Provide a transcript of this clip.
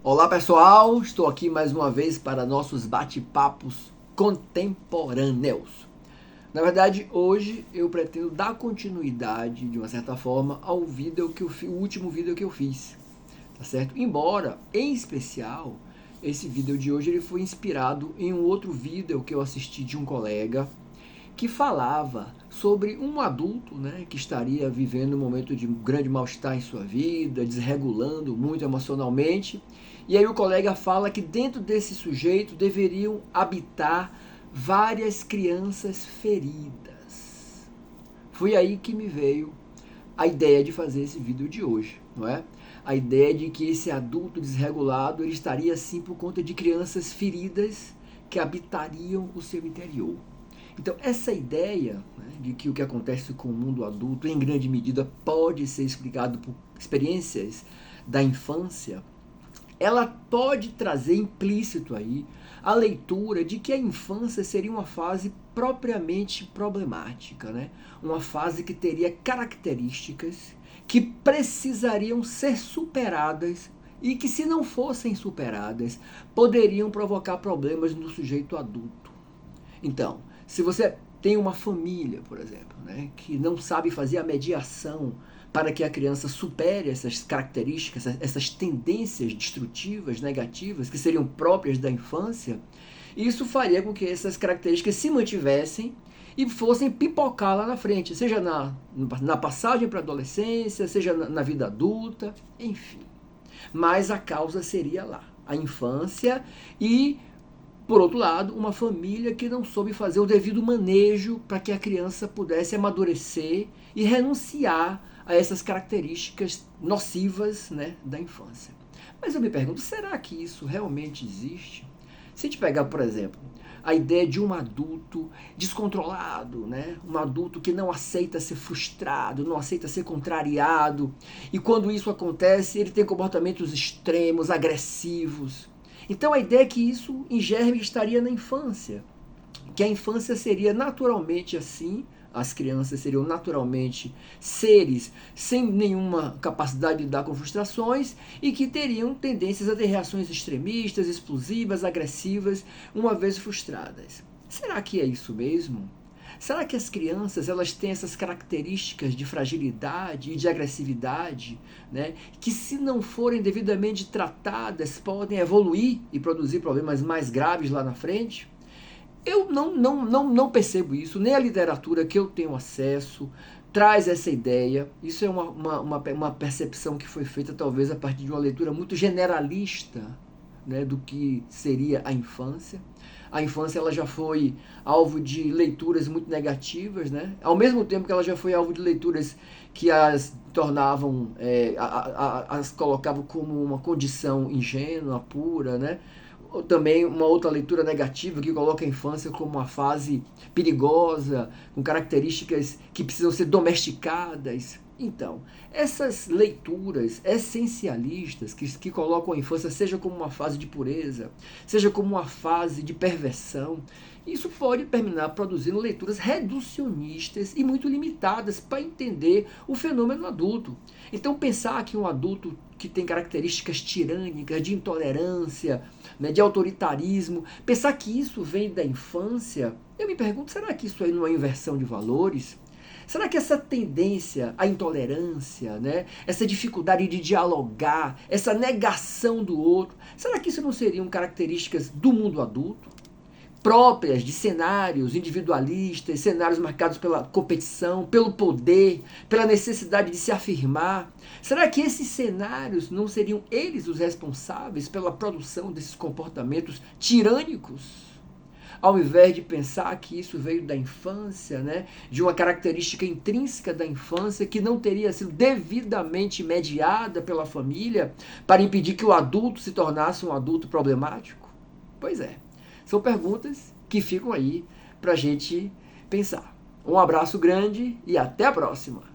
Olá pessoal, estou aqui mais uma vez para nossos bate-papos contemporâneos. Na verdade, hoje eu pretendo dar continuidade, de uma certa forma, ao vídeo o último vídeo que eu fiz, tá certo? Embora, em especial, esse vídeo de hoje ele foi inspirado em um outro vídeo que eu assisti de um colega que falava sobre um adulto, né, que estaria vivendo um momento de grande mal-estar em sua vida, desregulando muito emocionalmente. E aí o colega fala que dentro desse sujeito deveriam habitar várias crianças feridas. Foi aí que me veio a ideia de fazer esse vídeo de hoje, não é? A ideia de que esse adulto desregulado ele estaria assim por conta de crianças feridas que habitariam o seu interior. Então, essa ideia, né, de que o que acontece com o mundo adulto, em grande medida, pode ser explicado por experiências da infância, ela pode trazer implícito aí a leitura de que a infância seria uma fase propriamente problemática, né? Uma fase que teria características que precisariam ser superadas e que, se não fossem superadas, poderiam provocar problemas no sujeito adulto. Então, se você tem uma família, por exemplo, né, que não sabe fazer a mediação para que a criança supere essas características, essas tendências destrutivas, negativas, que seriam próprias da infância, isso faria com que essas características se mantivessem e fossem pipocar lá na frente, seja na passagem para a adolescência, seja na vida adulta, enfim. Mas a causa seria lá, a infância e, por outro lado, uma família que não soube fazer o devido manejo para que a criança pudesse amadurecer e renunciar a essas características nocivas, né, da infância. Mas eu me pergunto, será que isso realmente existe? Se a gente pegar, por exemplo, a ideia de um adulto descontrolado, né? Um adulto que não aceita ser frustrado, não aceita ser contrariado, e quando isso acontece, ele tem comportamentos extremos, agressivos. Então a ideia é que isso em germe estaria na infância, que a infância seria naturalmente assim, as crianças seriam naturalmente seres sem nenhuma capacidade de lidar com frustrações e que teriam tendências a ter reações extremistas, explosivas, agressivas, uma vez frustradas. Será que é isso mesmo? Será que as crianças elas têm essas características de fragilidade e de agressividade, né, que, se não forem devidamente tratadas, podem evoluir e produzir problemas mais graves lá na frente? Eu não percebo isso, nem a literatura que eu tenho acesso traz essa ideia. Isso é uma percepção que foi feita talvez a partir de uma leitura muito generalista, né, do que seria a infância. A infância ela já foi alvo de leituras muito negativas, né? Ao mesmo tempo que ela já foi alvo de leituras que as tornavam, as colocavam como uma condição ingênua, pura, né? Ou também uma outra leitura negativa que coloca a infância como uma fase perigosa, com características que precisam ser domesticadas. Então, essas leituras essencialistas que colocam a infância seja como uma fase de pureza, seja como uma fase de perversão, isso pode terminar produzindo leituras reducionistas e muito limitadas para entender o fenômeno adulto. Então, pensar que um adulto que tem características tirânicas, de intolerância, né, de autoritarismo, pensar que isso vem da infância, eu me pergunto, será que isso aí não é inversão de valores? Será que essa tendência à intolerância, né, essa dificuldade de dialogar, essa negação do outro, será que isso não seriam características do mundo adulto? Próprias de cenários individualistas, cenários marcados pela competição, pelo poder, pela necessidade de se afirmar. Será que esses cenários não seriam eles os responsáveis pela produção desses comportamentos tirânicos? Ao invés de pensar que isso veio da infância, né, de uma característica intrínseca da infância que não teria sido devidamente mediada pela família para impedir que o adulto se tornasse um adulto problemático? Pois é, são perguntas que ficam aí para a gente pensar. Um abraço grande e até a próxima!